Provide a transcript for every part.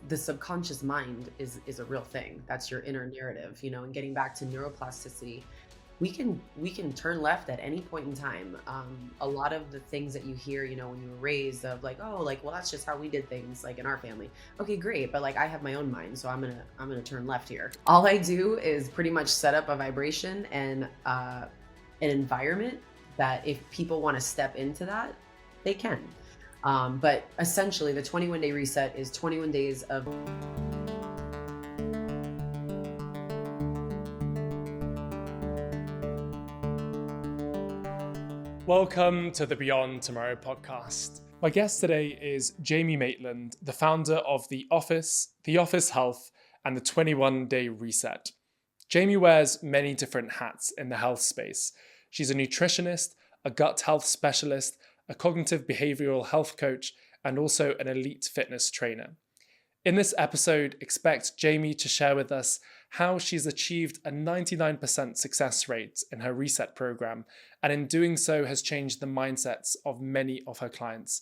the subconscious mind is a real thing. That's your inner narrative, and getting back to neuroplasticity, we can turn left at any point in time. A lot of the things that you hear, when you were raised of like, oh, like, well, that's just how we did things, like in our family. Okay, great, but like I have my own mind, so I'm gonna turn left here. All I do is pretty much set up a vibration and an environment that if people want to step into that, they can. But essentially, the 21-day reset is 21 days of. Welcome to the Beyond Tomorrow podcast. My guest today is Jamie Maitland, the founder of The Office Health, and the 21-Day Reset. Jamie wears many different hats in the health space. She's a nutritionist, a gut health specialist, a cognitive behavioral health coach, and also an elite fitness trainer. In this episode, expect Jamie to share with us how she's achieved a 99% success rate in her reset program, and in doing so has changed the mindsets of many of her clients,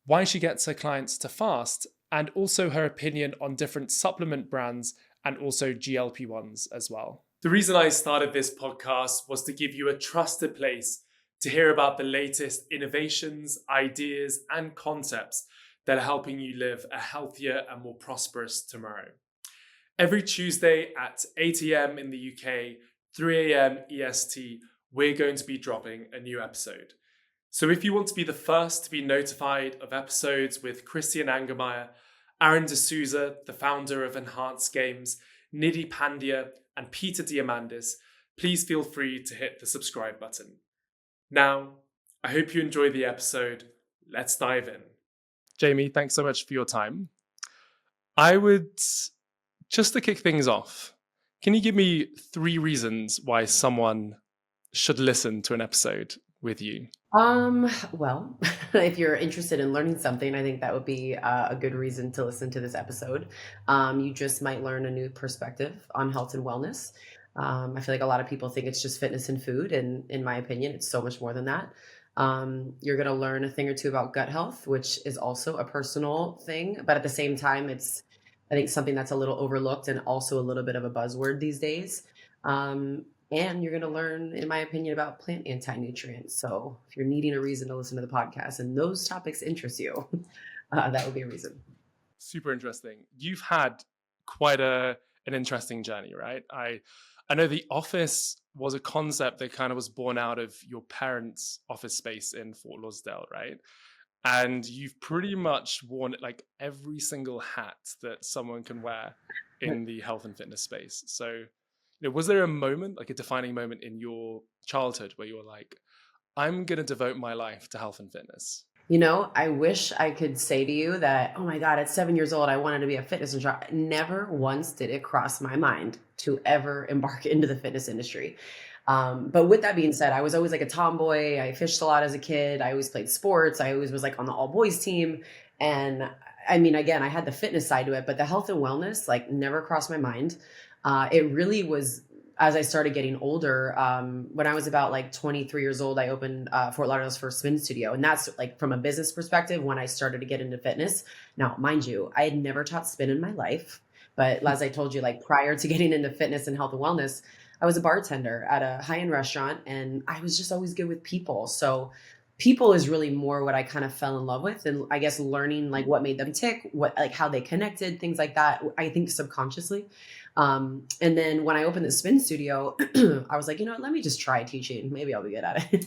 why she gets her clients to fast, and also her opinion on different supplement brands and also GLP-1s as well. The reason I started this podcast was to give you a trusted place to hear about the latest innovations, ideas, and concepts that are helping you live a healthier and more prosperous tomorrow. Every Tuesday at 8 a.m. in the UK, 3 a.m. EST, we're going to be dropping a new episode. So if you want to be the first to be notified of episodes with Christian Angermeyer, Aaron D'Souza, the founder of Enhanced Games, Nidhi Pandya, and Peter Diamandis, please feel free to hit the subscribe button. Now, I hope you enjoy the episode. Let's dive in. Jamie, thanks so much for your time. I would, just to kick things off, can you give me 3 reasons why someone should listen to an episode with you? Well, if you're interested in learning something, I think that would be a good reason to listen to this episode. You just might learn a new perspective on health and wellness. I feel like a lot of people think it's just fitness and food, and in my opinion, it's so much more than that. You're going to learn a thing or two about gut health, which is also a personal thing, but at the same time, it's, I think, something that's a little overlooked and also a little bit of a buzzword these days. And you're going to learn, in my opinion, about plant anti-nutrients. So if you're needing a reason to listen to the podcast and those topics interest you, that would be a reason. Super interesting. You've had quite an interesting journey, right? I know The Office was a concept that kind of was born out of your parents' office space in Fort Lauderdale, right? And you've pretty much worn like every single hat that someone can wear in the health and fitness space. So, was there a moment, like a defining moment in your childhood where you were like, I'm going to devote my life to health and fitness? I wish I could say to you that, oh my God, at 7 years old, I wanted to be a fitness instructor. Never once did it cross my mind to ever embark into the fitness industry. But with that being said, I was always like a tomboy. I fished a lot as a kid. I always played sports. I always was like on the all boys team. And I mean, again, I had the fitness side to it, but the health and wellness, like, never crossed my mind. It really was as I started getting older. When I was about like 23 years old, I opened Fort Lauderdale's first spin studio. And that's like from a business perspective when I started to get into fitness. Now, mind you, I had never taught spin in my life. But as I told you, like, prior to getting into fitness and health and wellness, I was a bartender at a high-end restaurant, and I was just always good with people. So people is really more what I kind of fell in love with. And I guess learning like what made them tick, what, like, how they connected, things like that, I think subconsciously. And then when I opened the spin studio, I was like, you know what, let me just try teaching. Maybe I'll be good at it.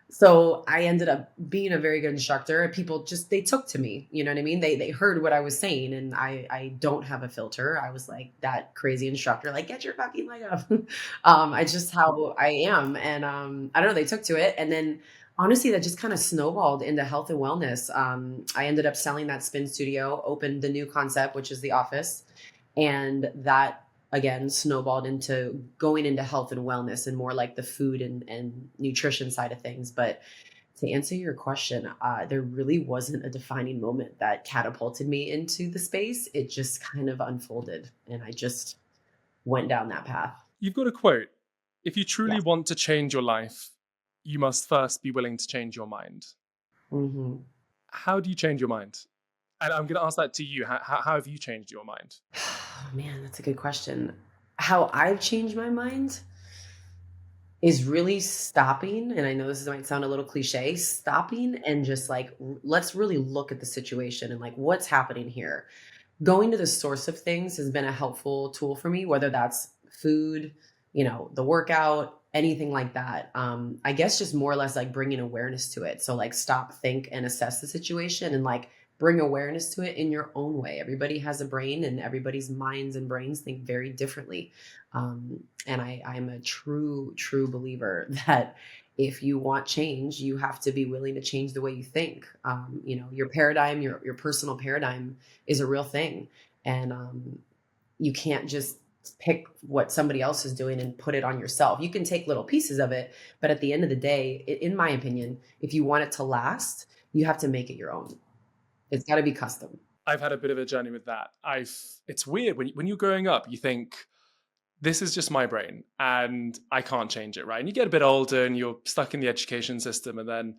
So I ended up being a very good instructor. People just, they took to me, you know what I mean? They heard what I was saying, and I don't have a filter. I was like that crazy instructor, like, get your fucking leg up. I just how I am. And I don't know, they took to it. And then honestly, that just kind of snowballed into health and wellness. I ended up selling that spin studio, opened the new concept, which is The Office. And that again snowballed into going into health and wellness and more like the food and nutrition side of things. But to answer your question, there really wasn't a defining moment that catapulted me into the space. It just kind of unfolded, and I just went down that path. You've got a quote: if you truly Yes. want to change your life, you must first be willing to change your mind. Mm-hmm. How do you change your mind? And I'm going to ask that to you. How have you changed your mind? Man, that's a good question. How I've changed my mind is really stopping, and I know this might sound a little cliche, stopping and just like, let's really look at the situation and like what's happening here. Going to the source of things has been a helpful tool for me, whether that's food, the workout, anything like that. I guess just more or less like bringing awareness to it. So like stop, think, and assess the situation and like bring awareness to it in your own way. Everybody has a brain and everybody's minds and brains think very differently. And I'm a true believer that if you want change, you have to be willing to change the way you think. Your paradigm, your personal paradigm is a real thing. And you can't just pick what somebody else is doing and put it on yourself. You can take little pieces of it, but at the end of the day, in my opinion, if you want it to last, you have to make it your own. It's got to be custom. I've had a bit of a journey with that. It's weird when you're growing up, you think this is just my brain and I can't change it, right? And you get a bit older and you're stuck in the education system, and then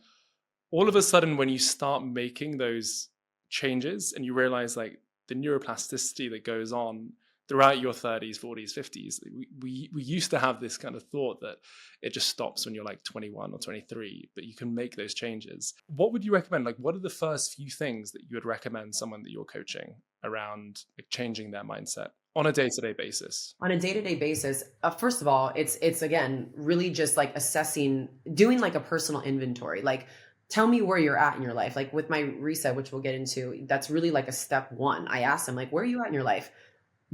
all of a sudden when you start making those changes and you realize like the neuroplasticity that goes on throughout your 30s, 40s, 50s, we used to have this kind of thought that it just stops when you're like 21 or 23, but you can make those changes. What would you recommend? Like, what are the first few things that you would recommend someone that you're coaching around like changing their mindset on a day-to-day basis? On a day-to-day basis, first of all, it's again really just like assessing, doing like a personal inventory. Like, tell me where you're at in your life. Like with my reset, which we'll get into, that's really like a step one. I asked them like, where are you at in your life?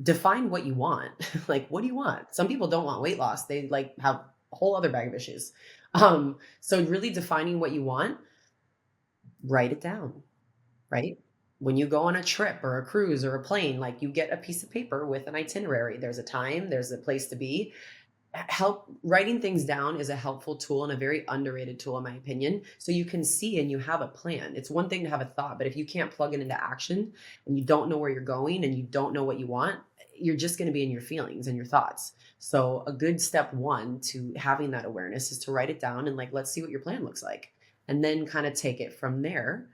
Define what you want. Like, what do you want? Some people don't want weight loss. They like have a whole other bag of issues. So really defining what you want, write it down, right? When you go on a trip or a cruise or a plane, like you get a piece of paper with an itinerary. There's a time, there's a place to be. Writing things down is a helpful tool and a very underrated tool in my opinion. So you can see and you have a plan. It's one thing to have a thought, but if you can't plug it into action and you don't know where you're going and you don't know what you want, you're just going to be in your feelings and your thoughts. So a good step one to having that awareness is to write it down and like, let's see what your plan looks like, and then kind of take it from there.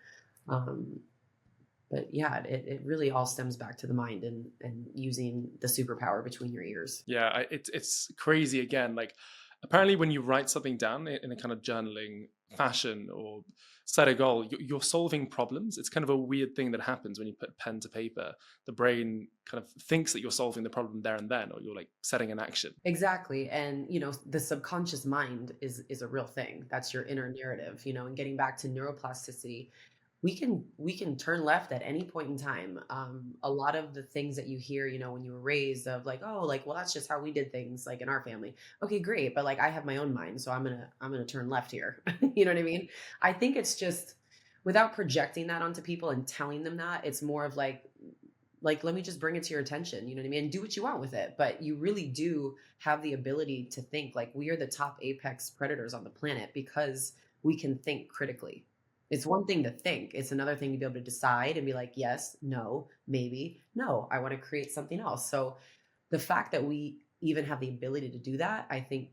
But yeah, it really all stems back to the mind and using the superpower between your ears. Yeah, it's crazy again. Like, apparently when you write something down in a kind of journaling fashion or set a goal, you're solving problems. It's kind of a weird thing that happens when you put pen to paper. The brain kind of thinks that you're solving the problem there and then, or you're like setting an action. Exactly. And, the subconscious mind is a real thing. That's your inner narrative, and getting back to neuroplasticity, we can turn left at any point in time. A lot of the things that you hear, when you were raised of like, oh, like, well, that's just how we did things like in our family. Okay, great. But like, I have my own mind, so I'm going to turn left here. You know what I mean? I think it's just without projecting that onto people and telling them that, it's more of like, let me just bring it to your attention. You know what I mean? And do what you want with it. But you really do have the ability to think. Like, we are the top apex predators on the planet because we can think critically. It's one thing to think. It's another thing to be able to decide and be like, yes, no, maybe, no, I want to create something else. So the fact that we even have the ability to do that, I think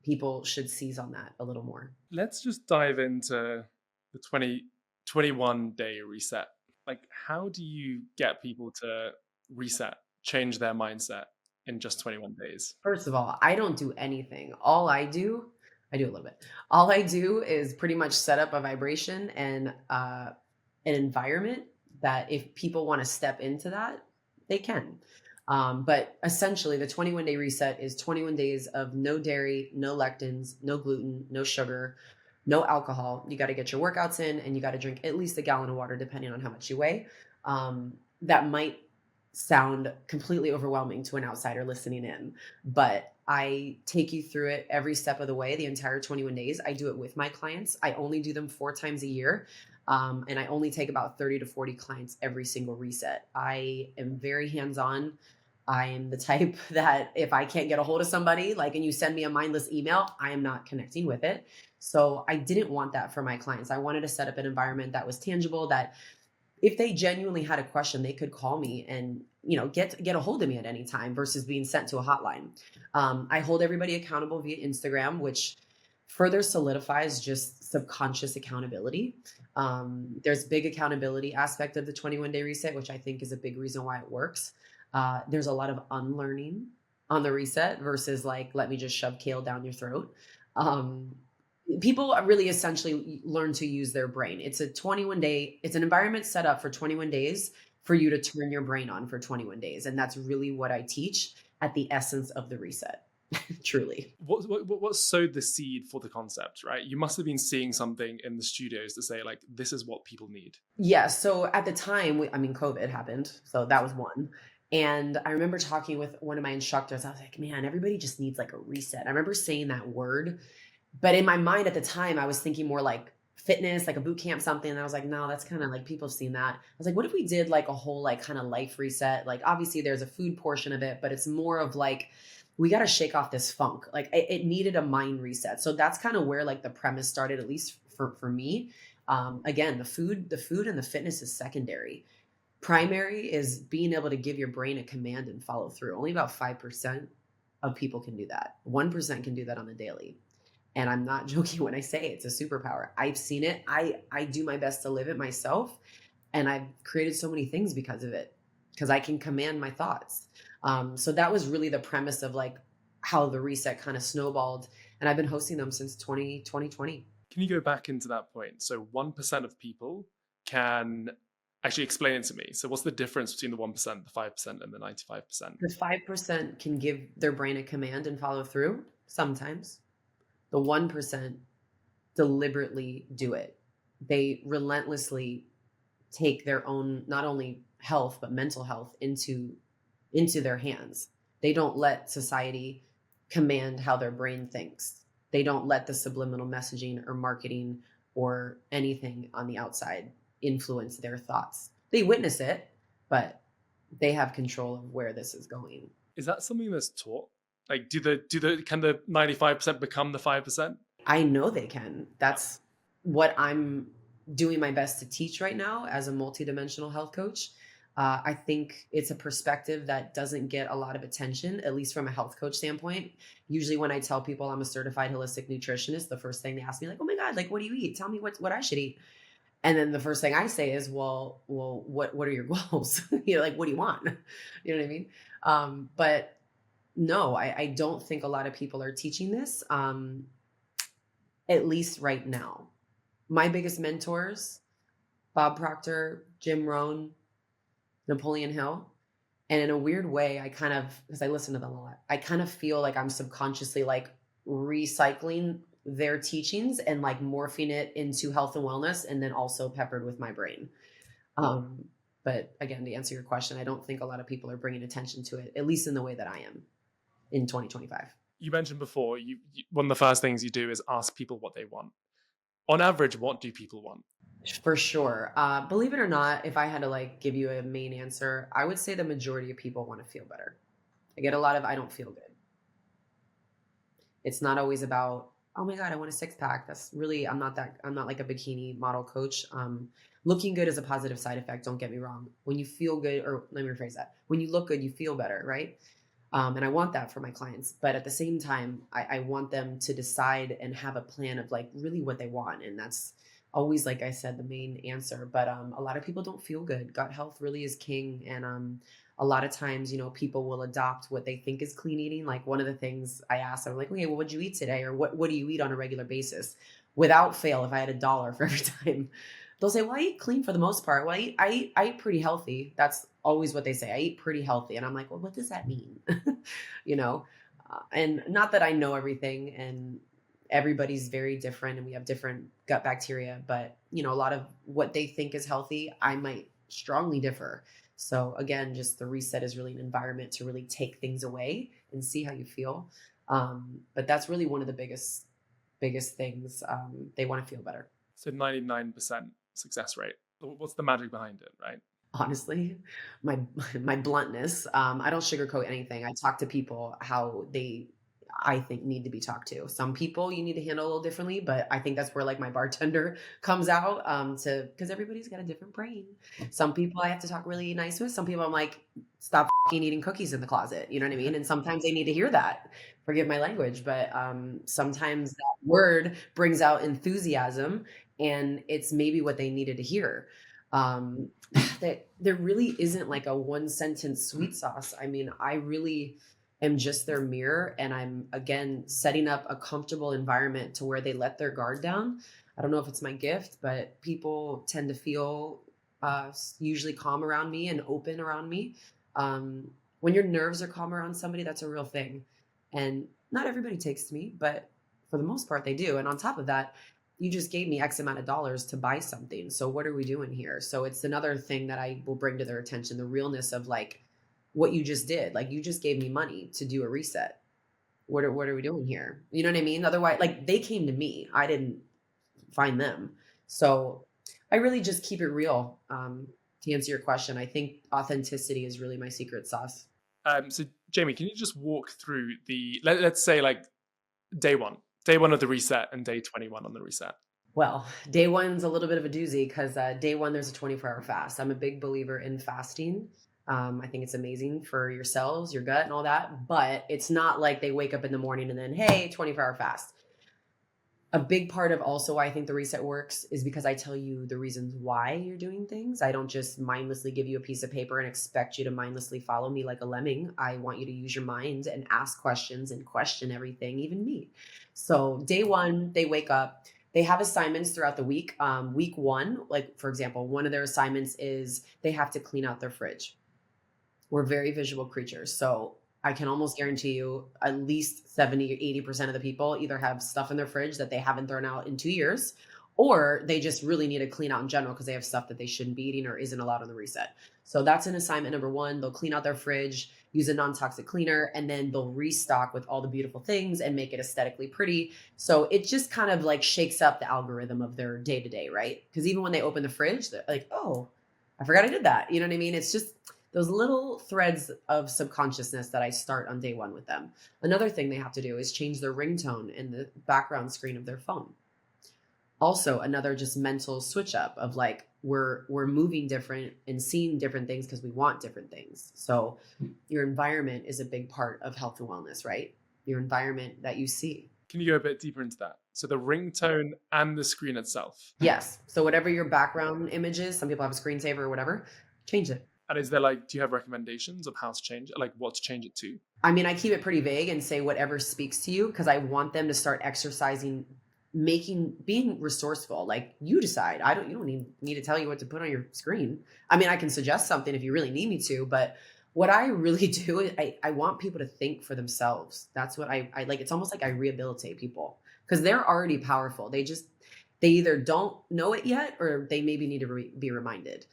people should seize on that a little more. Let's just dive into the 21-day reset. Like, how do you get people to reset, change their mindset in just 21 days? First of all, I don't do anything. I do a little bit. All I do is pretty much set up a vibration and an environment that if people want to step into that, they can. But essentially, the 21-day reset is 21 days of no dairy, no lectins, no gluten, no sugar, no alcohol. You got to get your workouts in and you got to drink at least a gallon of water, depending on how much you weigh. That might sound completely overwhelming to an outsider listening in, but I take you through it every step of the way, the entire 21 days. I do it with my clients. I only do them 4 times a year. And I only take about 30 to 40 clients every single reset. I am very hands-on. I am the type that if I can't get a hold of somebody, like, and you send me a mindless email, I am not connecting with it. So I didn't want that for my clients. I wanted to set up an environment that was tangible, that if they genuinely had a question, they could call me and, get a hold of me at any time versus being sent to a hotline. I hold everybody accountable via Instagram, which further solidifies just subconscious accountability. There's big accountability aspect of the 21-day reset, which I think is a big reason why it works. There's a lot of unlearning on the reset versus like, let me just shove kale down your throat. Um, People really essentially learn to use their brain. It's a 21-day, it's an environment set up for 21 days for you to turn your brain on for 21 days. And that's really what I teach at the essence of the reset. Truly. What sowed the seed for the concept, right? You must have been seeing something in the studios to say, like, this is what people need. Yeah. So at the time, COVID happened. So that was one. And I remember talking with one of my instructors. I was like, man, everybody just needs like a reset. I remember saying that word, but in my mind at the time, I was thinking more like fitness, like a boot camp, something. And I was like, no, that's kind of like people have seen that. I was like, what if we did like a whole like kind of life reset? Like obviously there's a food portion of it, but it's more of like, we got to shake off this funk. Like it needed a mind reset. So that's kind of where like the premise started, at least for me. Again, the food and the fitness is secondary. Primary is being able to give your brain a command and follow through. Only about 5% of people can do that. 1% can do that on the daily. And I'm not joking when I say it's a superpower. I've seen it. I do my best to live it myself. And I've created so many things because of it, because I can command my thoughts. So that was really the premise of like how the reset kind of snowballed. And I've been hosting them since 2020. Can you go back into that point? So 1% of people can actually explain it to me. So what's the difference between the 1%, the 5%, and the 95%? The 5% can give their brain a command and follow through sometimes. The 1% deliberately do it. They relentlessly take their own, not only health, but mental health into their hands. They don't let society command how their brain thinks. They don't let the subliminal messaging or marketing or anything on the outside influence their thoughts. They witness it, but they have control of where this is going. Is that something that's taught? Like, can the 95% become the 5%? I know they can. That's what I'm doing my best to teach right now as a multidimensional health coach. I think it's a perspective that doesn't get a lot of attention, at least from a health coach standpoint. Usually when I tell people I'm a certified holistic nutritionist, the first thing they ask me, like, oh my God, like, what do you eat? Tell me what I should eat. And then the first thing I say is, well, what are your goals? Like, what do you want? You know what I mean? But no, I don't think a lot of people are teaching this, at least right now. My biggest mentors, Bob Proctor, Jim Rohn, Napoleon Hill. And in a weird way, because I listen to them a lot, I kind of feel like I'm subconsciously like recycling their teachings and like morphing it into health and wellness, and then also peppered with my brain. But again, to answer your question, I don't think a lot of people are bringing attention to it, at least in the way that I am in 2025. You mentioned before, one of the first things you do is ask people what they want. On average, what do people want? For sure. Believe it or not, if I had to like give you a main answer, I would say the majority of people want to feel better. I get a lot of, I don't feel good. It's not always about, oh my God, I want a six pack. That's really, I'm not like a bikini model coach. Looking good is a positive side effect. Don't get me wrong. When you feel good, or let me rephrase that. When you look good, you feel better, right? And I want that for my clients. But at the same time, I want them to decide and have a plan of like really what they want. And that's always, like I said, the main answer. But a lot of people don't feel good. Gut health really is king. And a lot of times, people will adopt what they think is clean eating. Like one of the things I ask, I'm like, okay, well, what'd you eat today? Or what do you eat on a regular basis? Without fail, if I had $1 for every time, they'll say, well, I eat clean for the most part. Well, I eat pretty healthy. That's always what they say. I eat pretty healthy. And I'm like, well, what does that mean? And not that I know everything, and everybody's very different and we have different gut bacteria, but a lot of what they think is healthy, I might strongly differ. So again, just the reset is really an environment to really take things away and see how you feel. But that's really one of the biggest things. They want to feel better. So 99% success rate. What's the magic behind it, right? Honestly, my bluntness. I don't sugarcoat anything. I talk to people how I think need to be talked to. Some people you need to handle a little differently, but I think that's where like my bartender comes out, because everybody's got a different brain. Some people I have to talk really nice with. Some people I'm like, stop eating cookies in the closet. You know what I mean? And sometimes they need to hear that. Forgive my language, but sometimes that word brings out enthusiasm, and it's maybe what they needed to hear. Um, that there really isn't like a one sentence sweet sauce. I mean, I really am just their mirror, and I'm again setting up a comfortable environment to where they let their guard down. I don't know if it's my gift, but people tend to feel usually calm around me and open around me. When your nerves are calm around somebody, that's a real thing. And not everybody takes to me, but for the most part, they do. And on top of that, you just gave me X amount of dollars to buy something. So what are we doing here? So it's another thing that I will bring to their attention, the realness of like what you just did. Like you just gave me money to do a reset. What are we doing here? You know what I mean? Otherwise, like they came to me. I didn't find them. So I really just keep it real. To answer your question, I think authenticity is really my secret sauce. So Jamie, can you just walk through let's say like day one of the reset and day 21 on the reset? Well, day one's a little bit of a doozy because day one, there's a 24-hour fast. I'm a big believer in fasting. I think it's amazing for your cells, your gut, and all that. But it's not like they wake up in the morning and then, hey, 24-hour fast. A big part of also why I think the reset works is because I tell you the reasons why you're doing things. I don't just mindlessly give you a piece of paper and expect you to mindlessly follow me like a lemming. I want you to use your mind and ask questions and question everything, even me. So day one, they wake up. They have assignments throughout the week. Week one, like for example, one of their assignments is they have to clean out their fridge. We're very visual creatures. So I can almost guarantee you at least 70 or 80% of the people either have stuff in their fridge that they haven't thrown out in 2 years, or they just really need to clean out in general because they have stuff that they shouldn't be eating or isn't allowed on the reset. So that's an assignment number one. They'll clean out their fridge, use a non-toxic cleaner, and then they'll restock with all the beautiful things and make it aesthetically pretty. So it just kind of like shakes up the algorithm of their day to day, right? Because even when they open the fridge, they're like, oh, I forgot I did that. You know what I mean? It's just those little threads of subconsciousness that I start on day one with them. Another thing they have to do is change their ringtone in the background screen of their phone. Also, another just mental switch up of like we're moving different and seeing different things because we want different things. So your environment is a big part of health and wellness, right? Your environment that you see. Can you go a bit deeper into that? So the ringtone and the screen itself. Yes. So whatever your background image is, some people have a screensaver or whatever, change it. And is there like, do you have recommendations of how to change it? Like what to change it to? I mean, I keep it pretty vague and say whatever speaks to you because I want them to start exercising, being resourceful. Like you decide. You don't need to tell you what to put on your screen. I mean, I can suggest something if you really need me to, but what I really do is I want people to think for themselves. That's what I like. It's almost like I rehabilitate people because they're already powerful. They either don't know it yet or they maybe need to be reminded.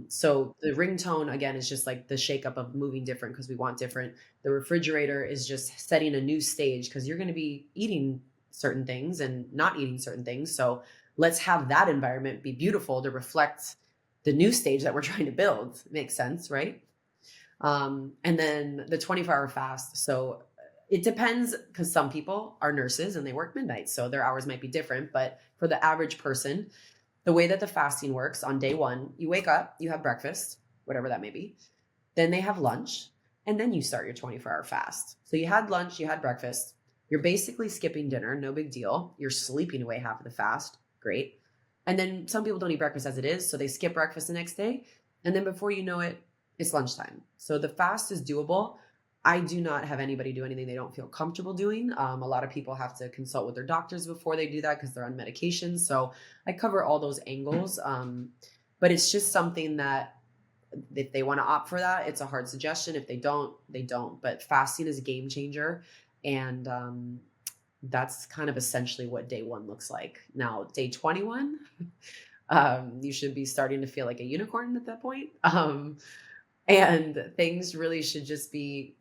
So the ringtone again is just like the shakeup of moving different because we want different. The refrigerator is just setting a new stage because you're going to be eating certain things and not eating certain things. So let's have that environment be beautiful to reflect the new stage that we're trying to build. Makes sense, right? And then the 24-hour fast. So it depends because some people are nurses and they work midnight, so their hours might be different. But for the average person, the way that the fasting works on day one, you wake up, you have breakfast, whatever that may be. Then they have lunch, and then you start your 24-hour fast. So you had lunch, you had breakfast. You're basically skipping dinner, no big deal. You're sleeping away half of the fast, great. And then some people don't eat breakfast as it is, so they skip breakfast the next day. And then before you know it, it's lunchtime. So the fast is doable. I do not have anybody do anything they don't feel comfortable doing. A lot of people have to consult with their doctors before they do that because they're on medication. So I cover all those angles. But it's just something that if they want to opt for that, it's a hard suggestion. If they don't, they don't. But fasting is a game changer. And that's kind of essentially what day one looks like. Now, day 21, you should be starting to feel like a unicorn at that point. And things really should just be,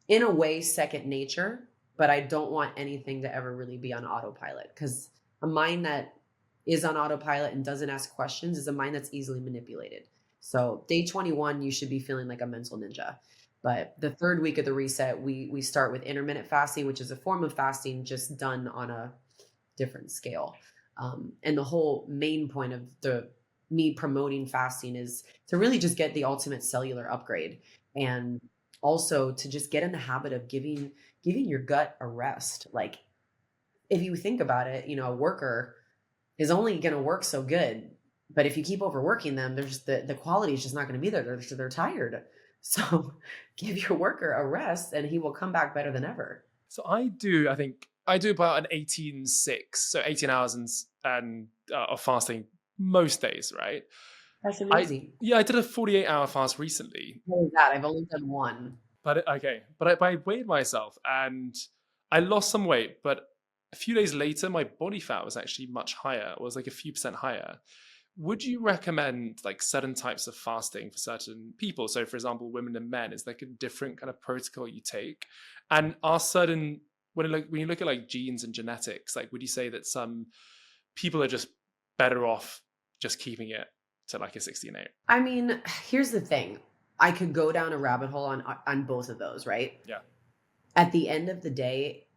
in a way, second nature, but I don't want anything to ever really be on autopilot because a mind that is on autopilot and doesn't ask questions is a mind that's easily manipulated. So day 21, you should be feeling like a mental ninja. But the third week of the reset, we start with intermittent fasting, which is a form of fasting just done on a different scale. And the whole main point of the me promoting fasting is to really just get the ultimate cellular upgrade, and also to just get in the habit of giving your gut a rest. Like, if you think about it, a worker is only going to work so good. But if you keep overworking them, they're just the quality is just not going to be there. They're tired. So give your worker a rest and he will come back better than ever. So I think I do about an 18/6, so 18 hours of fasting most days, right? That's amazing. I did a 48-hour fast recently. What is that? I've only done one. But I weighed myself and I lost some weight, but a few days later, my body fat was actually much higher. It was like a few percent higher. Would you recommend like certain types of fasting for certain people? So, for example, women and men, is like a different kind of protocol you take? And are certain when you look at like genes and genetics, like would you say that some people are just better off just keeping it to like a 16/8? I mean, here's the thing. I could go down a rabbit hole on both of those, right? Yeah. At the end of the day,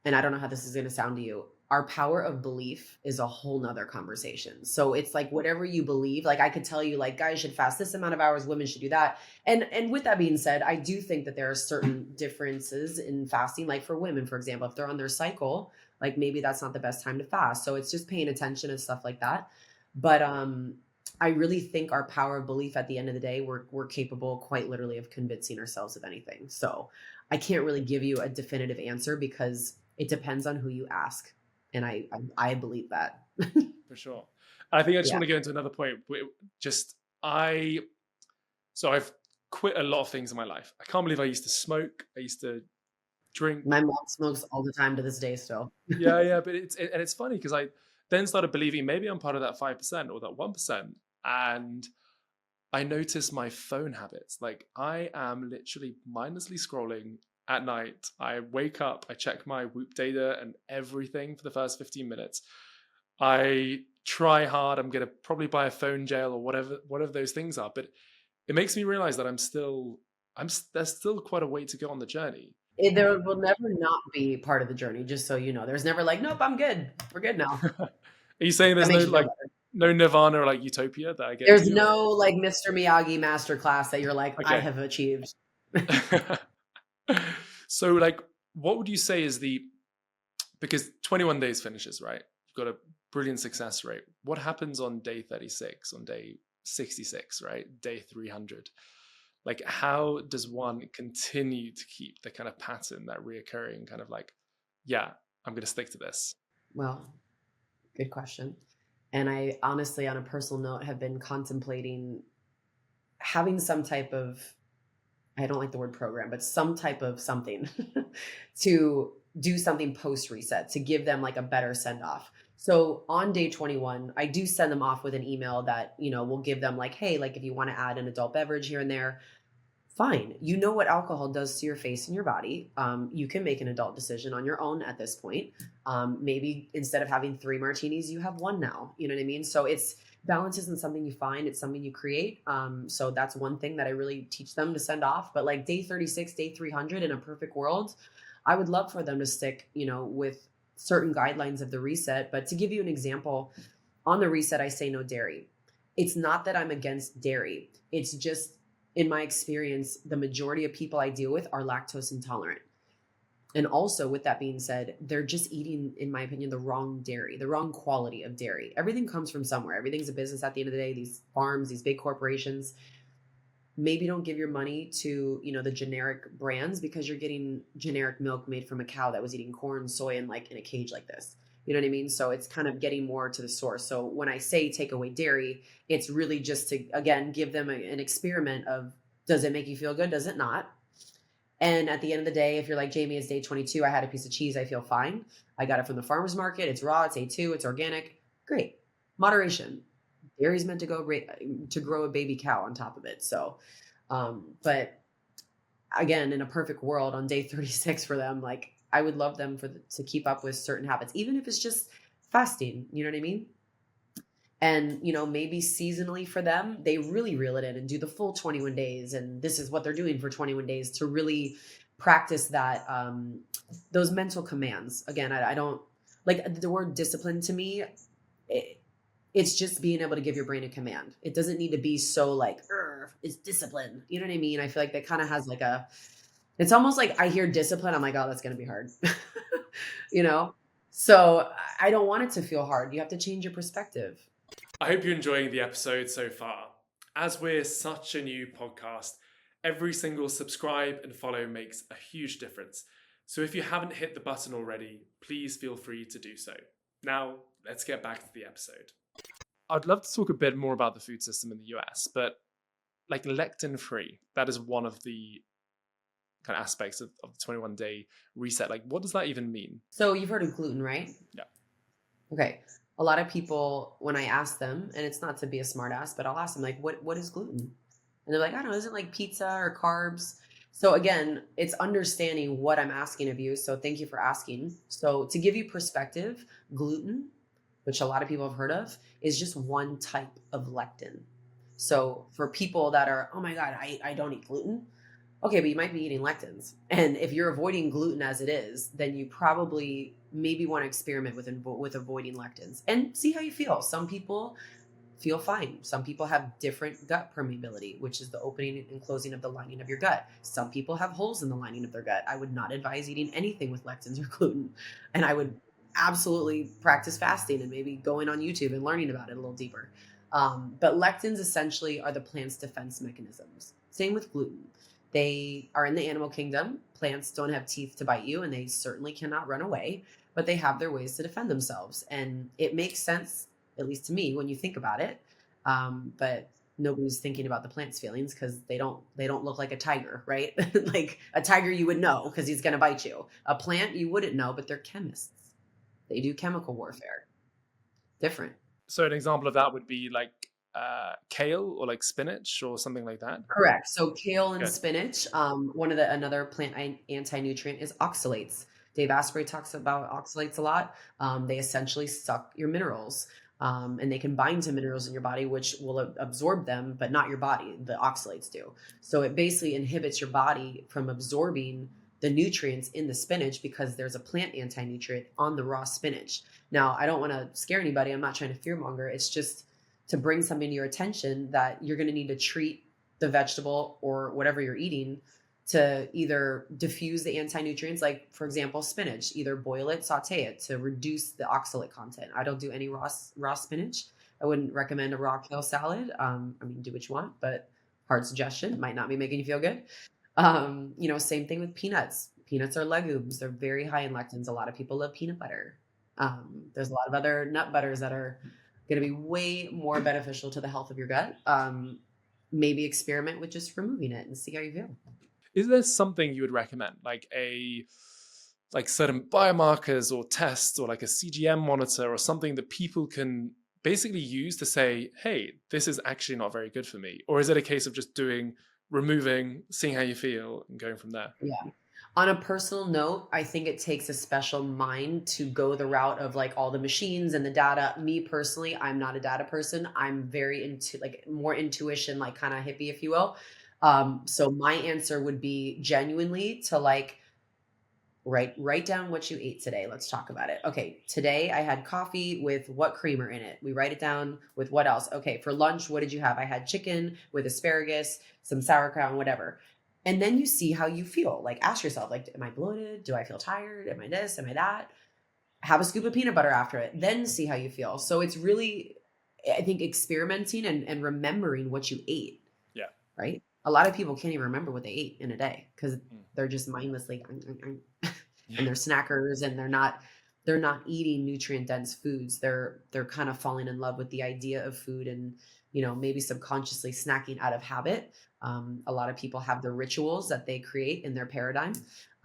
and I don't know how this is going to sound to you, our power of belief is a whole nother conversation. So it's like whatever you believe, like I could tell you like guys should fast this amount of hours, women should do that. And with that being said, I do think that there are certain differences in fasting. Like for women, for example, if they're on their cycle, like maybe that's not the best time to fast. So it's just paying attention and stuff like that. But I really think our power of belief at the end of the day, we're capable quite literally of convincing ourselves of anything. So I can't really give you a definitive answer because it depends on who you ask. And I believe that. For sure. I think I just Yeah. want to go into another point. So I've quit a lot of things in my life. I can't believe I used to smoke. I used to drink. My mom smokes all the time to this day still. Yeah. But it's funny because I then started believing maybe I'm part of that 5% or that 1%. And I noticed my phone habits. Like I am literally mindlessly scrolling at night. I wake up, I check my Whoop data and everything for the first 15 minutes. I try hard. I'm going to probably buy a phone gel or whatever those things are. But it makes me realize that there's still quite a way to go on the journey. There will never not be part of the journey, just so you know. There's never like, nope, I'm good. We're good now. Are you saying That there's makes you feel better. no nirvana or like utopia that I get There's to? no like Mr. Miyagi masterclass that you're like, I Okay. have achieved. So like, what would you say is because 21 days finishes, right? You've got a brilliant success rate. What happens on day 36, on day 66, right? Day 300? Like, how does one continue to keep the kind of pattern, that reoccurring kind of like, yeah, I'm going to stick to this? Well, good question. And I honestly, on a personal note, have been contemplating having some type of, I don't like the word program, but some type of something to do something post reset to give them like a better send off. So on day 21, I do send them off with an email that, will give them like, hey, like if you want to add an adult beverage here and there, fine. You know what alcohol does to your face and your body. You can make an adult decision on your own at this point. Maybe instead of having 3 martinis, you have 1 now. You know what I mean? So balance isn't something you find, it's something you create. So that's one thing that I really teach them to send off. But like day 36, day 300 in a perfect world, I would love for them to stick, with certain guidelines of the reset. But to give you an example, on the reset, I say no dairy. It's not that I'm against dairy. It's just, in my experience, the majority of people I deal with are lactose intolerant. And also, with that being said, they're just eating, in my opinion, the wrong dairy, the wrong quality of dairy. Everything comes from somewhere. Everything's a business at the end of the day. These farms, these big corporations, maybe don't give your money to, the generic brands because you're getting generic milk made from a cow that was eating corn, soy, and like in a cage like this. You know what I mean? So it's kind of getting more to the source. So when I say take away dairy, it's really just to, again, give them an experiment of, does it make you feel good? Does it not? And at the end of the day, if you're like, Jamie, it's day 22, I had a piece of cheese, I feel fine. I got it from the farmer's market. It's raw, it's A2, it's organic. Great. Moderation. Dairy is meant to grow a baby cow on top of it. So, but again, in a perfect world on day 36 for them, like I would love them to keep up with certain habits, even if it's just fasting, you know what I mean? And, maybe seasonally for them, they really reel it in and do the full 21 days. And this is what they're doing for 21 days to really practice that, those mental commands. Again, I don't like the word discipline to me. It's just being able to give your brain a command. It doesn't need to be so like, it's discipline. You know what I mean? I feel like that kind of has like it's almost like I hear discipline. I'm like, oh, that's going to be hard. you know? So I don't want it to feel hard. You have to change your perspective. I hope you're enjoying the episode so far. As we're such a new podcast, every single subscribe and follow makes a huge difference. So if you haven't hit the button already, please feel free to do so. Now, let's get back to the episode. I'd love to talk a bit more about the food system in the US, but like lectin free, that is one of the kind of aspects of the 21-day reset. Like, what does that even mean? So you've heard of gluten, right? Yeah. Okay. A lot of people, when I ask them, and it's not to be a smart ass, but I'll ask them like, what is gluten? And they're like, I don't know, isn't it like pizza or carbs? So again, it's understanding what I'm asking of you. So thank you for asking. So to give you perspective, gluten, which a lot of people have heard of, is just one type of lectin. So for people that are, oh my God, I don't eat gluten. Okay, but you might be eating lectins. And if you're avoiding gluten as it is, then you probably maybe want to experiment with avoiding lectins and see how you feel. Some people feel fine. Some people have different gut permeability, which is the opening and closing of the lining of your gut. Some people have holes in the lining of their gut. I would not advise eating anything with lectins or gluten. And I would absolutely practice fasting and maybe going on YouTube and learning about it a little deeper. But lectins essentially are the plant's defense mechanisms. Same with gluten. They are in the animal kingdom. Plants don't have teeth to bite you, and they certainly cannot run away, but they have their ways to defend themselves. And it makes sense, at least to me, when you think about it. But nobody's thinking about the plant's feelings because they don't look like a tiger, right? Like a tiger you would know because he's going to bite you. A plant you wouldn't know, but they're chemists. They do chemical warfare. Different. So an example of that would be like kale or like spinach or something like that. Correct. So kale and Okay. spinach. Another plant anti-nutrient is oxalates. Dave Asprey talks about oxalates a lot. They essentially suck your minerals, and they can bind to minerals in your body, which will absorb them, but not your body. The oxalates do. So it basically inhibits your body from absorbing the nutrients in the spinach because there's a plant anti-nutrient on the raw spinach. Now, I don't want to scare anybody. I'm not trying to fearmonger. It's just to bring something to your attention that you're going to need to treat the vegetable or whatever you're eating to either diffuse the anti-nutrients, like for example, spinach, either boil it, saute it to reduce the oxalate content. I don't do any raw spinach. I wouldn't recommend a raw kale salad. I mean, do what you want, but hard suggestion, might not be making you feel good. Same thing with peanuts. Peanuts are legumes. They're very high in lectins. A lot of people love peanut butter. There's a lot of other nut butters that are going to be way more beneficial to the health of your gut. Maybe experiment with just removing it and see how you feel. Is there something you would recommend, like certain biomarkers or tests or like a CGM monitor or something that people can basically use to say, hey, this is actually not very good for me? Or is it a case of just removing, seeing how you feel and going from there? Yeah. On a personal note, I think it takes a special mind to go the route of like all the machines and the data. Me personally, I'm not a data person. I'm very into like more intuition, like kind of hippie, if you will. So my answer would be genuinely to like write down what you ate today. Let's talk about it. Okay, today I had coffee with what creamer in it? We write it down with what else? Okay, for lunch, what did you have? I had chicken with asparagus, some sauerkraut, and whatever. And then you see how you feel. Like ask yourself, like, am I bloated? Do I feel tired? Am I this? Am I that? Have a scoop of peanut butter after it. Then see how you feel. So it's really, I think, experimenting and remembering what you ate. Yeah. Right? A lot of people can't even remember what they ate in a day because they're just mindlessly and they're snackers and they're not eating nutrient dense foods. They're kind of falling in love with the idea of food and, maybe subconsciously snacking out of habit. A lot of people have their rituals that they create in their paradigm.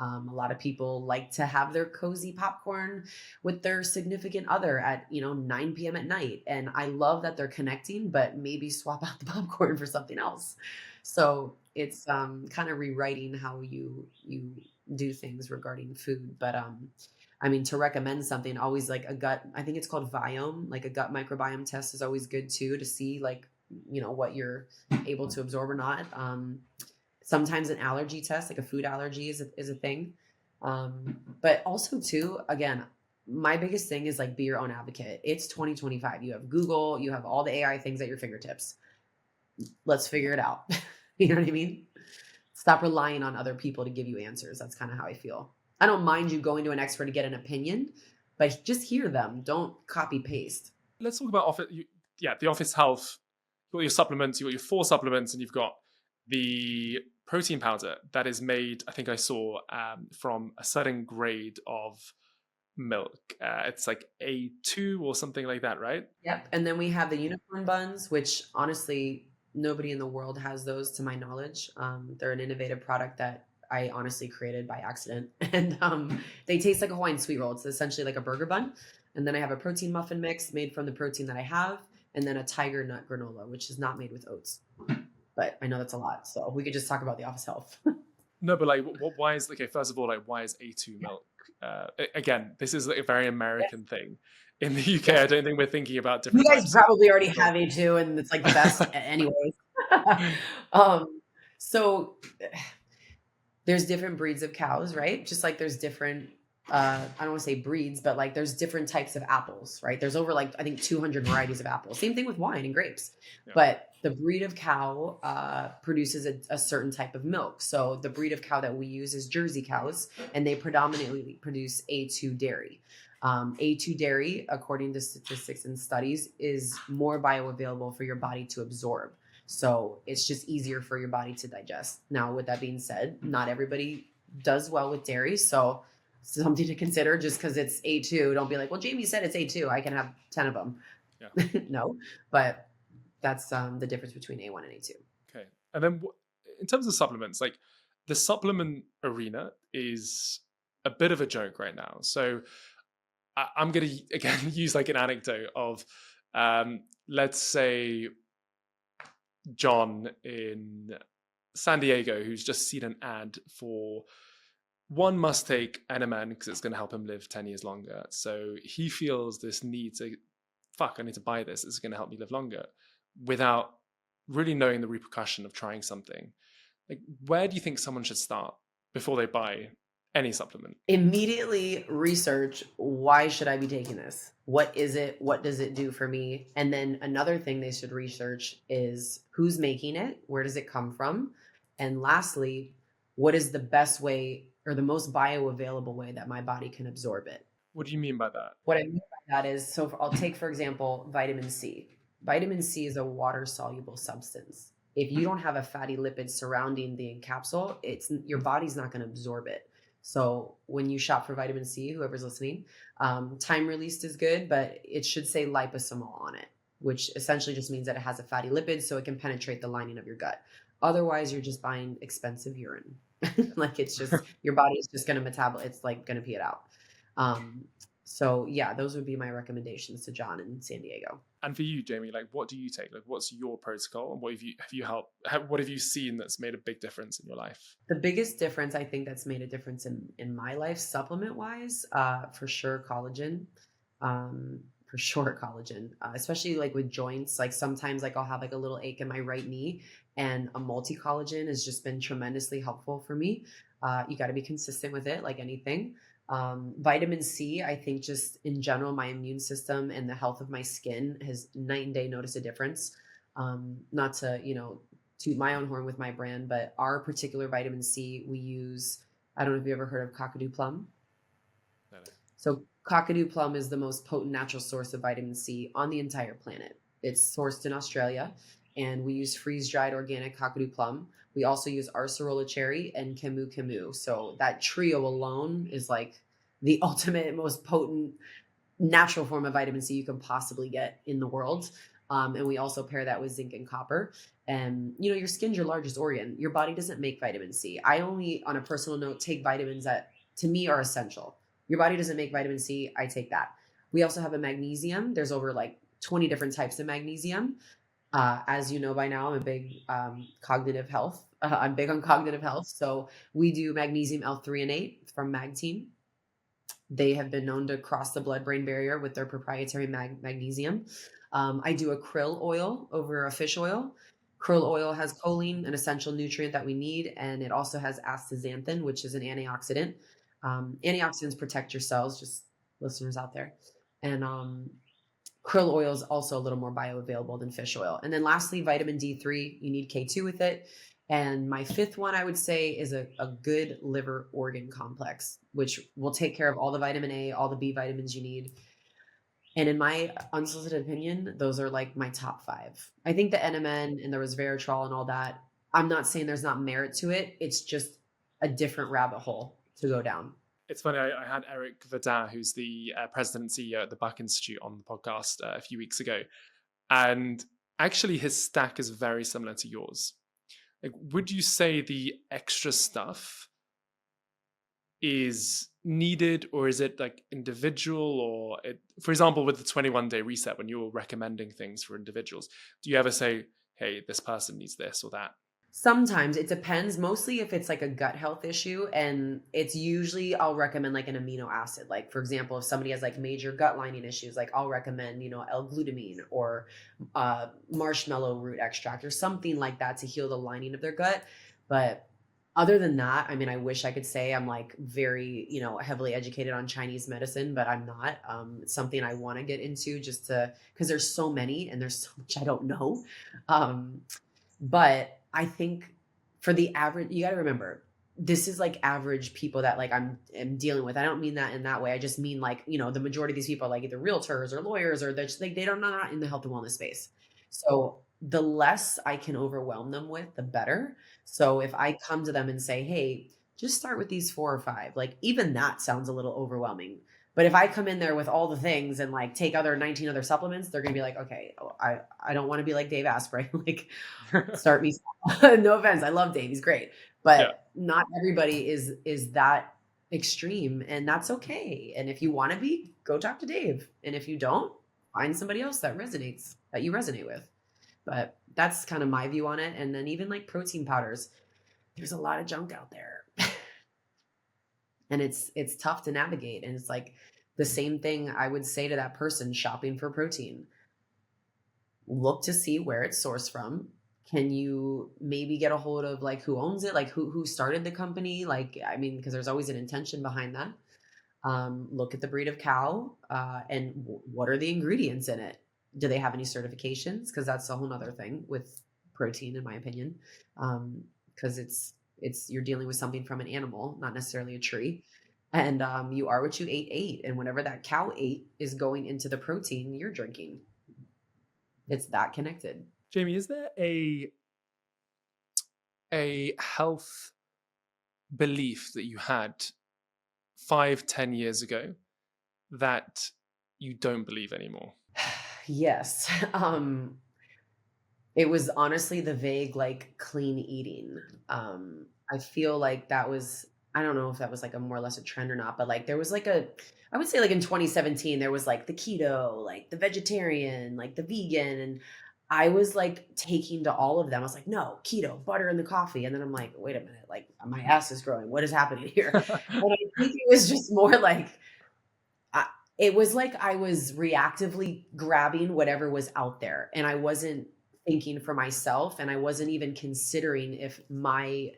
A lot of people like to have their cozy popcorn with their significant other at, 9 p.m. at night. And I love that they're connecting, but maybe swap out the popcorn for something else. So it's kind of rewriting how you do things regarding food. But to recommend something, always like a gut, I think it's called Viome, like a gut microbiome test is always good too, to see like, what you're able to absorb or not. Sometimes an allergy test, like a food allergy is a thing. But also too, again, my biggest thing is like be your own advocate. It's 2025. You have Google, you have all the AI things at your fingertips. Let's figure it out. You know what I mean? Stop relying on other people to give you answers. That's kind of how I feel. I don't mind you going to an expert to get an opinion, but just hear them. Don't copy paste. Let's talk about the Office Health. You've got your supplements, you've got your 4 supplements, and you've got the protein powder that is made, I think I saw, from a certain grade of milk. It's like A2 or something like that, right? Yep. And then we have the unicorn buns, which honestly, nobody in the world has those to my knowledge. They're an innovative product that I honestly created by accident. And they taste like a Hawaiian sweet roll. It's essentially like a burger bun. And then I have a protein muffin mix made from the protein that I have. And then a tiger nut granola, which is not made with oats. But I know that's a lot. So we could just talk about the Office Health. No, but like, why is, okay, first of all, like, why is A2 milk? Again, this is like a very American thing. In the UK, I don't think we're thinking about You different guys types probably already have A2 and it's like the best anyways. So there's different breeds of cows, right? Just like there's different, I don't want to say breeds, but like there's different types of apples, right? There's over like, I think 200 varieties of apples. Same thing with wine and grapes. Yeah. But the breed of cow produces a certain type of milk. So the breed of cow that we use is Jersey cows, and they predominantly produce A2 dairy. A2 dairy, according to statistics and studies, is more bioavailable for your body to absorb. So it's just easier for your body to digest. Now, with that being said, not everybody does well with dairy. So something to consider. Just because it's A2, don't be like, well, Jamie said it's A2. I can have 10 of them. Yeah. No, but that's the difference between A1 and A2. Okay. And then in terms of supplements, like the supplement arena is a bit of a joke right now. So I'm going to, again, use like an anecdote of, let's say, John in San Diego, who's just seen an ad for one must take NMN because it's going to help him live 10 years longer. So he feels this need to, I need to buy this. It's going to help me live longer, without really knowing the repercussion of trying something. Like, where do you think someone should start before they buy any supplement? Immediately research, why should I be taking this? What is it? What does it do for me? And then another thing they should research is who's making it? Where does it come from? And lastly, what is the best way or the most bioavailable way that my body can absorb it? What do you mean by that? What I mean by that is, so I'll take, for example, vitamin C. Vitamin C is a water-soluble substance. If you don't have a fatty lipid surrounding the capsule, your body's not going to absorb it. So when you shop for vitamin C, whoever's listening, time released is good, but it should say liposomal on it, which essentially just means that it has a fatty lipid so it can penetrate the lining of your gut. Otherwise, you're just buying expensive urine. Like, it's just, your body is just going to it's like going to pee it out. So yeah, those would be my recommendations to John in San Diego. And for you, Jamie, like, what do you take? Like, what's your protocol, and what have you seen that's made a big difference in your life? The biggest difference, I think, that's made a difference in my life, supplement wise, for sure, collagen. For sure, collagen, especially like with joints. Like sometimes, like I'll have like a little ache in my right knee, and a multi collagen has just been tremendously helpful for me. You got to be consistent with it, like anything. Vitamin C, I think just in general, my immune system and the health of my skin has night and day noticed a difference. Not to, toot my own horn with my brand, but our particular vitamin C we use, I don't know if you ever heard of Kakadu plum. No. So Kakadu plum is the most potent natural source of vitamin C on the entire planet. It's sourced in Australia, and we use freeze-dried organic Kakadu plum. We also use Arcerola cherry and Camu Camu. So that trio alone is like the ultimate, most potent natural form of vitamin C you can possibly get in the world. And we also pair that with zinc and copper. And, your skin's your largest organ. Your body doesn't make vitamin C. I only, on a personal note, take vitamins that to me are essential. Your body doesn't make vitamin C. I take that. We also have a magnesium. There's over like 20 different types of magnesium. As you know by now, I'm a big cognitive health. I'm big on cognitive health. So we do magnesium L-threonate from Magteam. They have been known to cross the blood-brain barrier with their proprietary magnesium. I do a krill oil over a fish oil. Krill oil has choline, an essential nutrient that we need, and it also has astaxanthin, which is an antioxidant. Antioxidants protect your cells, just listeners out there. And krill oil is also a little more bioavailable than fish oil. And then lastly, vitamin D3, you need K2 with it. And my fifth one, I would say, is a good liver organ complex, which will take care of all the vitamin A, all the B vitamins you need. And in my unsolicited opinion, those are like my top five. I think the NMN and the resveratrol and all that, I'm not saying there's not merit to it. It's just a different rabbit hole to go down. It's funny, I had Eric Verdin, who's the president and CEO at the Buck Institute, on the podcast a few weeks ago. And actually, his stack is very similar to yours. Like, would you say the extra stuff is needed, or is it like individual? Or for example, with the 21-day reset, when you're recommending things for individuals, do you ever say, hey, this person needs this or that? Sometimes it depends, mostly if it's like a gut health issue. And it's usually, I'll recommend like an amino acid. Like, for example, if somebody has like major gut lining issues, like I'll recommend, L-glutamine or marshmallow root extract or something like that to heal the lining of their gut. But other than that, I mean, I wish I could say I'm like very, heavily educated on Chinese medicine, but I'm not. It's something I want to get into just because there's so many and there's so much I don't know. But I think for the average, you got to remember, this is like average people that like am dealing with. I don't mean that in that way. I just mean like, the majority of these people are like either realtors or lawyers, or they're just like, they're not in the health and wellness space. So the less I can overwhelm them with, the better. So if I come to them and say, hey, just start with these 4 or 5, like even that sounds a little overwhelming. But if I come in there with all the things and like take 19 other supplements, they're going to be like, okay, I don't want to be like Dave Asprey. Like, start me. No offense. I love Dave. He's great. But not everybody is that extreme, and that's okay. And if you want to be, go talk to Dave. And if you don't, find somebody else that you resonate with. But that's kind of my view on it. And then even like protein powders, there's a lot of junk out there. And it's tough to navigate. And it's like the same thing I would say to that person shopping for protein. Look to see where it's sourced from. Can you maybe get a hold of like who owns it? Like who started the company? Like, I mean, because there's always an intention behind that. Look at the breed of cow and what are the ingredients in it? Do they have any certifications? Because that's a whole nother thing with protein, in my opinion. Because you're dealing with something from an animal, not necessarily a tree. And you are what you ate. And whenever that cow ate is going into the protein you're drinking. It's that connected. Jamie, is there a health belief that you had 5-10 years ago that you don't believe anymore? Yes. It was honestly the vague, like clean eating. I feel like that was, I don't know if that was like a more or less a trend or not, but like there was like I would say like in 2017, there was like the keto, like the vegetarian, like the vegan. And I was like taking to all of them. I was like, no, keto, butter in the coffee. And then I'm like, wait a minute, like my ass is growing. What is happening here? And I think it was just more like, it was like I was reactively grabbing whatever was out there, and I wasn't thinking for myself, and I wasn't even considering if my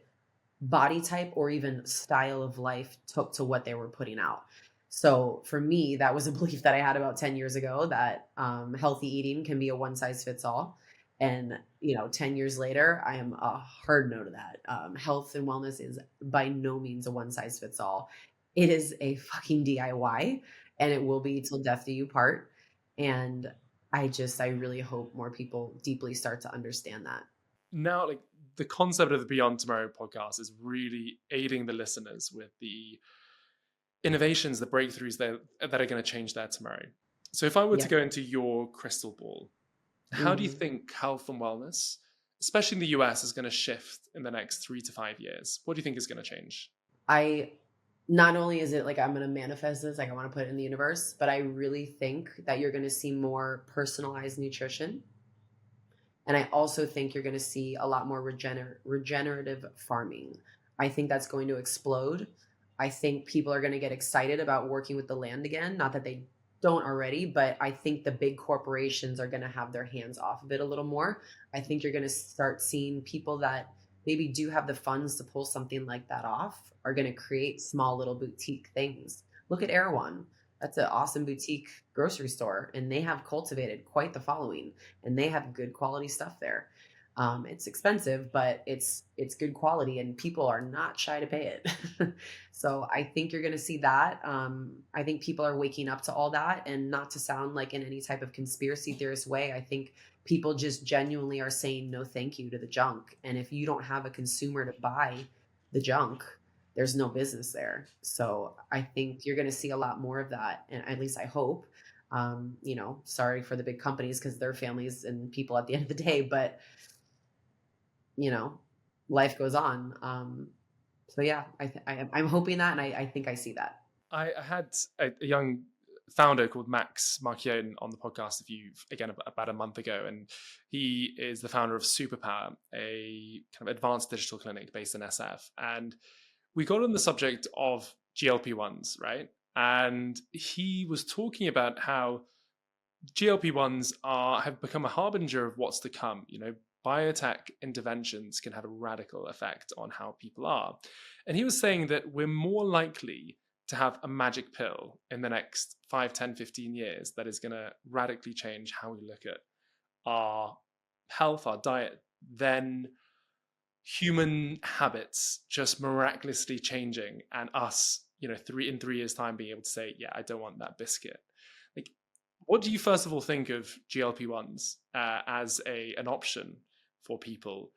body type or even style of life took to what they were putting out. So for me, that was a belief that I had about 10 years ago that healthy eating can be a one size fits all. And, 10 years later, I am a hard no to that. Health and wellness is by no means a one size fits all. It is a fucking DIY, and it will be till death do you part. And I really hope more people deeply start to understand that. Now, like the concept of the Beyond Tomorrow podcast is really aiding the listeners with the innovations, the breakthroughs that are going to change their tomorrow. So if I were to go into your crystal ball, how do you think health and wellness, especially in the US, is going to shift in the next 3 to 5 years? What do you think is going to change? Not only is it like I'm going to manifest this, like I want to put it in the universe, but I really think that you're going to see more personalized nutrition. And I also think you're going to see a lot more regenerative farming. I think that's going to explode. I think people are going to get excited about working with the land again. Not that they don't already, but I think the big corporations are going to have their hands off of it a little more. I think you're going to start seeing people that maybe do have the funds to pull something like that off are going to create small little boutique things. Look at Erewhon. That's an awesome boutique grocery store, and they have cultivated quite the following, and they have good quality stuff there. It's expensive, but it's good quality, and people are not shy to pay it. So I think you're going to see that. I think people are waking up to all that, and not to sound like in any type of conspiracy theorist way. I think people just genuinely are saying no, thank you to the junk, and if you don't have a consumer to buy the junk, there's no business there. So I think you're going to see a lot more of that. And at least I hope, sorry for the big companies because they're families and people at the end of the day, but life goes on. So yeah, I'm hoping that. And I think I see that. I had a young founder called Max Marchione on the podcast about a month ago, and he is the founder of Superpower, a kind of advanced digital clinic based in SF. And we got on the subject of GLP-1s, right? And he was talking about how GLP-1s have become a harbinger of what's to come. Biotech interventions can have a radical effect on how people are. And he was saying that we're more likely to have a magic pill in the next 5, 10, 15 years that is going to radically change how we look at our health, our diet, than human habits just miraculously changing and us, in 3 years' time being able to say, yeah, I don't want that biscuit. Like, what do you first of all think of GLP-1s as an option for people?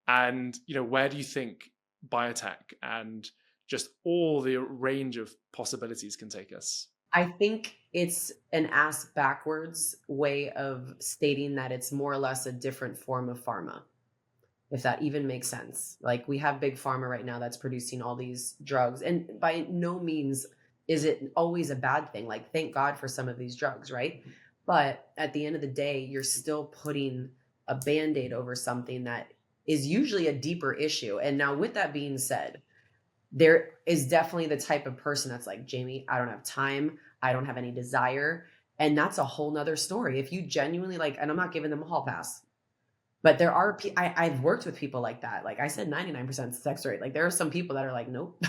And, where do you think biotech and just all the range of possibilities can take us? I think it's an ass backwards way of stating that it's more or less a different form of pharma, if that even makes sense. Like, we have big pharma right now that's producing all these drugs, and by no means is it always a bad thing. Like, thank God for some of these drugs, right? But at the end of the day, you're still putting a Band-Aid over something that is usually a deeper issue. And now, with that being said, there is definitely the type of person that's like, Jamie, I don't have time, I don't have any desire. And that's a whole nother story. If you genuinely like, and I'm not giving them a hall pass, but there are, I've worked with people like that. Like I said, 99% sex rate. Like, there are some people that are like, nope,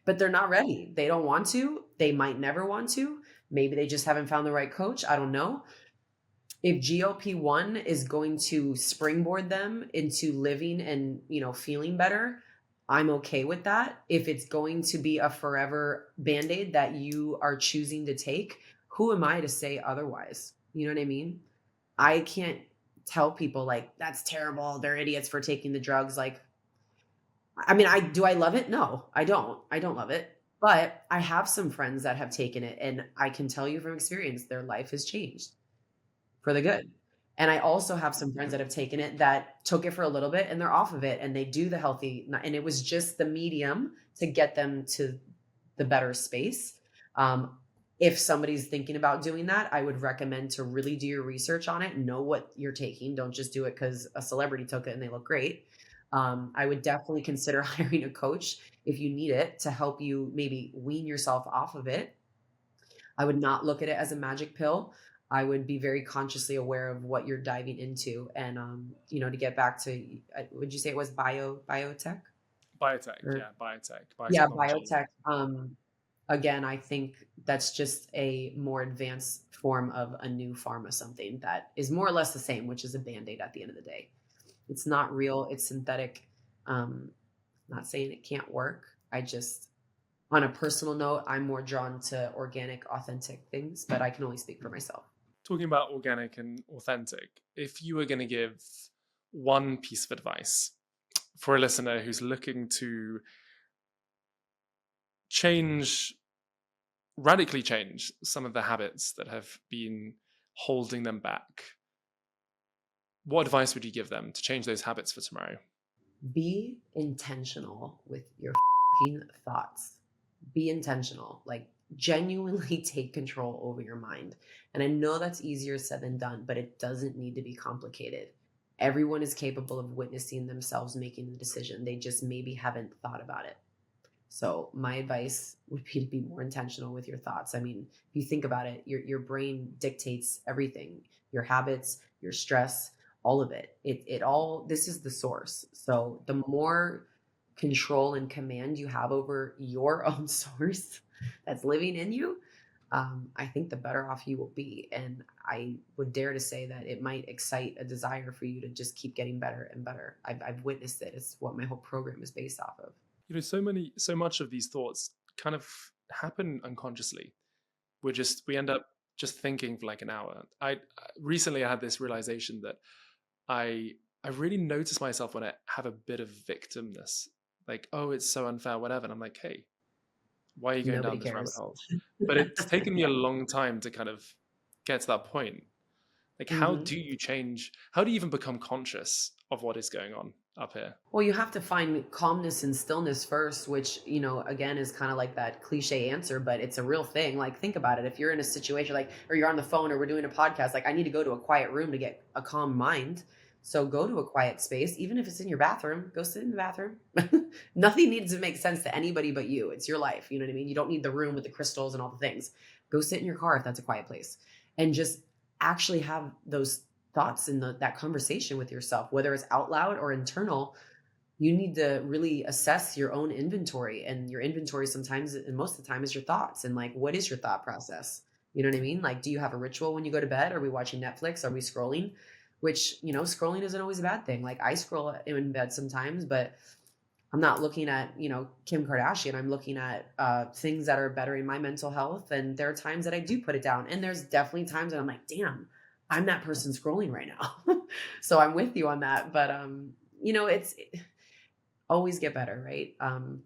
but they're not ready. They don't want to. They might never want to. Maybe they just haven't found the right coach. I don't know. If GLP-1 is going to springboard them into living and, feeling better, I'm okay with that. If it's going to be a forever Band-Aid that you are choosing to take, who am I to say otherwise? You know what I mean? I can't tell people like, that's terrible, they're idiots for taking the drugs. Like, I mean, I love it? No, I don't love it. But I have some friends that have taken it, and I can tell you from experience, their life has changed for the good. And I also have some friends that have taken it that took it for a little bit and they're off of it, and they do the healthy, and it was just the medium to get them to the better space. If somebody's thinking about doing that, I would recommend to really do your research on it, know what you're taking. Don't just do it because a celebrity took it and they look great. I would definitely consider hiring a coach if you need it to help you maybe wean yourself off of it. I would not look at it as a magic pill. I would be very consciously aware of what you're diving into. And, to get back to, would you say it was biotech? Biotech, Or, yeah, biotech, yeah, biotechnology. biotech. Again, I think that's just a more advanced form of a new pharma, something that is more or less the same, which is a Band-Aid at the end of the day. It's not real, it's synthetic. Not saying it can't work. I just, on a personal note, I'm more drawn to organic, authentic things, but I can only speak for myself. Talking about organic and authentic, if you were going to give one piece of advice for a listener who's looking to radically change some of the habits that have been holding them back, what advice would you give them to change those habits for tomorrow? Be intentional with your thoughts. Be intentional. Like, genuinely take control over your mind. And I know that's easier said than done, but it doesn't need to be complicated. Everyone is capable of witnessing themselves making the decision. They just maybe haven't thought about it. So my advice would be to be more intentional with your thoughts. I mean, if you think about it, your brain dictates everything, your habits, your stress, all of it. It all, this is the source. So the more control and command you have over your own source that's living in you, I think the better off you will be. And I would dare to say that it might excite a desire for you to just keep getting better and better. I've witnessed it. It's what my whole program is based off of. So much of these thoughts kind of happen unconsciously. We end up just thinking for like an hour. Recently I had this realization that I really notice myself when I have a bit of victimness, like, oh, it's so unfair, whatever. And I'm like, hey, why are you going Nobody down this rabbit cares. hole? But it's taken me a long time to kind of get to that point. Like, how hmm do you even become conscious of what is going on up here? Well, you have to find calmness and stillness first, which, again, is kind of like that cliche answer, but it's a real thing. Like, think about it. If you're in a situation like, or you're on the phone or we're doing a podcast, like I need to go to a quiet room to get a calm mind. So go to a quiet space, even if it's in your bathroom, go sit in the bathroom. Nothing needs to make sense to anybody but you. It's your life. You know what I mean? You don't need the room with the crystals and all the things. Go sit in your car if that's a quiet place and just actually have those thoughts and that conversation with yourself, whether it's out loud or internal. You need to really assess your own inventory, and your inventory sometimes and most of the time is your thoughts. And like, what is your thought process? You know what I mean? Like, do you have a ritual when you go to bed? Are we watching Netflix? Are we scrolling? Which, scrolling isn't always a bad thing. Like, I scroll in bed sometimes, but I'm not looking at, Kim Kardashian. I'm looking at things that are bettering my mental health. And there are times that I do put it down. And there's definitely times that I'm like, damn, I'm that person scrolling right now. So I'm with you on that. But, it's always get better, right? I'm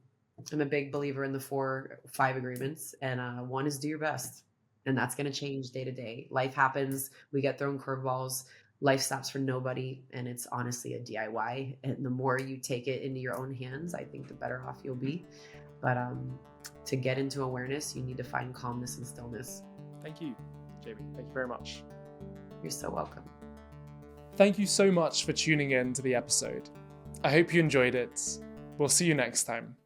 a big believer in the 4-5 agreements. And one is do your best. And that's going to change day to day. Life happens. We get thrown curveballs. Life stops for nobody. And it's honestly a DIY. And the more you take it into your own hands, I think the better off you'll be. But to get into awareness, you need to find calmness and stillness. Thank you, Jamie. Thank you very much. You're so welcome. Thank you so much for tuning in to the episode. I hope you enjoyed it. We'll see you next time.